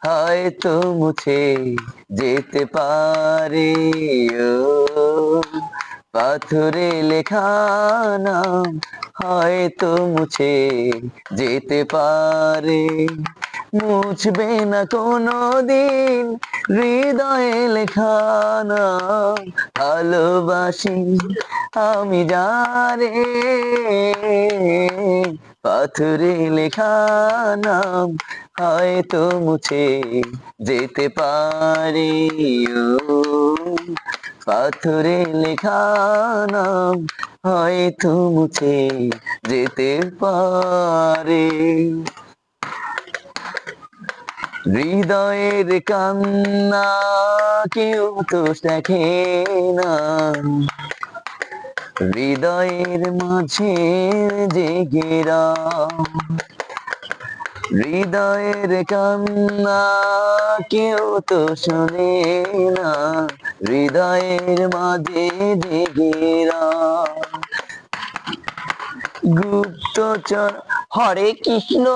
হয়তো মুছে যেতে পারে। ও পাথরে লেখা নাম হয়তো মুছে যেতে পারে। মুছবে না কোনোদিন হৃদয়ে লেখা নাম। ভালোবাসি আমি যারে, পাথরে লেখা নাম হয়তো মুছে যেতে পারে। ও পাথরে লেখা নাম হয়তো মুছে যেতে পারে। হৃদয়ের কান্না কেউ তো দেখে না, হৃদয়ের মাঝে জেগেরা। হৃদয়ের কান্না কেউ তো শোনে না, হৃদয়ের মাঝে জেগেরা। গুপ্তচর হরে কৃষ্ণ।